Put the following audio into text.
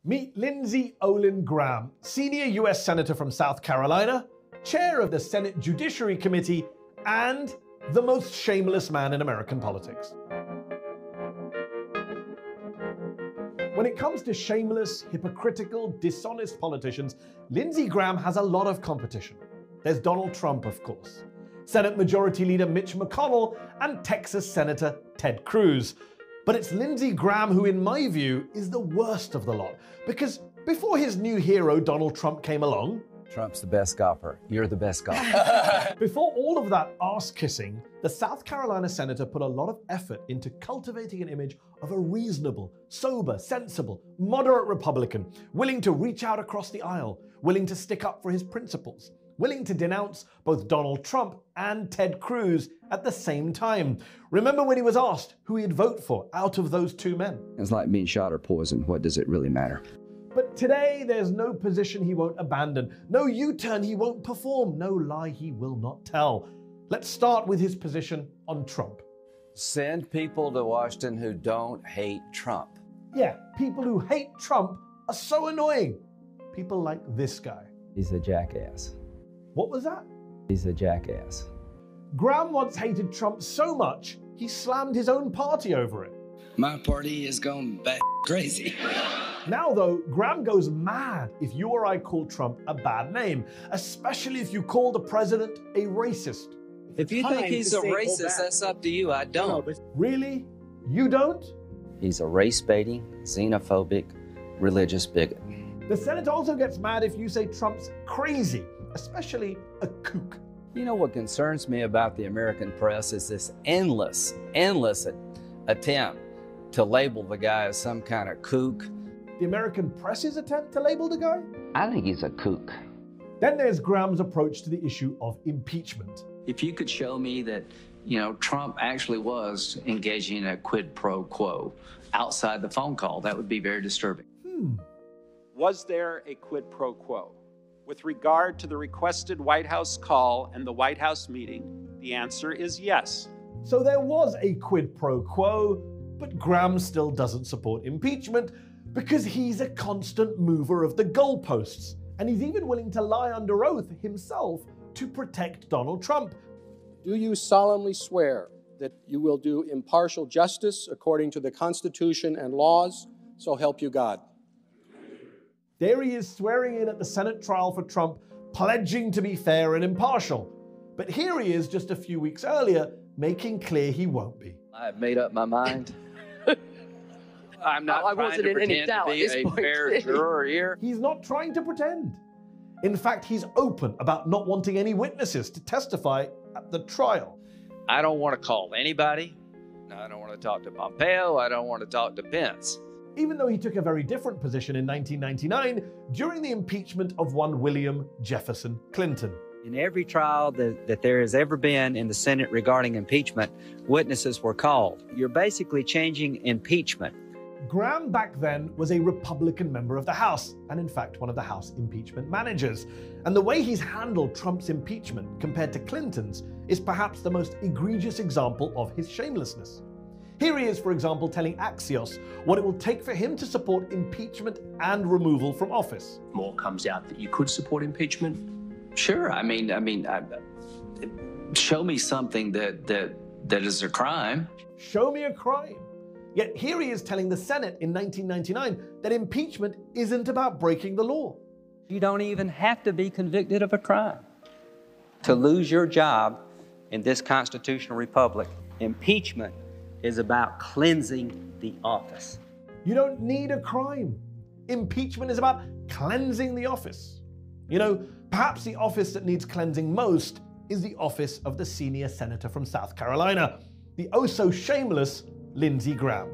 Meet Lindsey Graham, senior US Senator from South Carolina, chair of the Senate Judiciary Committee, and the most shameless man in American politics. When it comes to shameless, hypocritical, dishonest politicians, Lindsey Graham has a lot of competition. There's Donald Trump, of course, Senate Majority Leader Mitch McConnell, and Texas Senator Ted Cruz. But it's Lindsey Graham who, in my view, is the worst of the lot. Because before his new hero, Donald Trump, came along, Trump's the best golfer. You're the best golfer. before all of that ass-kissing, the South Carolina senator put a lot of effort into cultivating an image of a reasonable, sober, sensible, moderate Republican, willing to reach out across the aisle, willing to stick up for his principles, willing to denounce both Donald Trump and Ted Cruz at the same time. Remember when he was asked who he'd vote for out of those two men? It's like being shot or poisoned. What does it really matter? But today, there's no position he won't abandon, no U-turn he won't perform, no lie he will not tell. Let's start with his position on Trump. Send people to Washington who don't hate Trump. Yeah, people who hate Trump are so annoying. People like this guy. He's a jackass. What was that? He's a jackass. Graham once hated Trump so much, he slammed his own party over it. My party is going bat crazy. Now though, Graham goes mad if you or I call Trump a bad name, especially if you call the president a racist. If you think he's a racist, that's up to you. I don't. Really? You don't? He's a race-baiting, xenophobic, religious bigot. The Senate also gets mad if you say Trump's crazy, especially a kook. You know what concerns me about the American press is this endless attempt to label the guy as some kind of kook. The American press's attempt to label the guy? I think he's a kook. Then there's Graham's approach to the issue of impeachment. If you could show me that, Trump actually was engaging in a quid pro quo outside the phone call, that would be very disturbing. Was there a quid pro quo? With regard to the requested White House call and the White House meeting, the answer is yes. So there was a quid pro quo, but Graham still doesn't support impeachment because he's a constant mover of the goalposts. And he's even willing to lie under oath himself to protect Donald Trump. Do you solemnly swear that you will do impartial justice according to the Constitution and laws, so help you God? There he is swearing in at the Senate trial for Trump, pledging to be fair and impartial. But here he is just a few weeks earlier, making clear he won't be. I've made up my mind. I'm not trying to pretend to be a fair juror here. He's not trying to pretend. In fact, he's open about not wanting any witnesses to testify at the trial. I don't want to call anybody. I don't want to talk to Pompeo. I don't want to talk to Pence. Even though he took a very different position in 1999 during the impeachment of one William Jefferson Clinton. In every trial that there has ever been in the Senate regarding impeachment, witnesses were called. You're basically changing impeachment. Graham back then was a Republican member of the House, and in fact one of the House impeachment managers. And the way he's handled Trump's impeachment compared to Clinton's is perhaps the most egregious example of his shamelessness. Here he is, for example, telling Axios what it will take for him to support impeachment and removal from office. More comes out that you could support impeachment. Sure. Show me something that is a crime. Show me a crime. Yet here he is telling the Senate in 1999 that impeachment isn't about breaking the law. You don't even have to be convicted of a crime to lose your job in this constitutional republic. Impeachment is about cleansing the office. You don't need a crime. Impeachment is about cleansing the office. Perhaps the office that needs cleansing most is the office of the senior senator from South Carolina, the oh-so-shameless Lindsey Graham.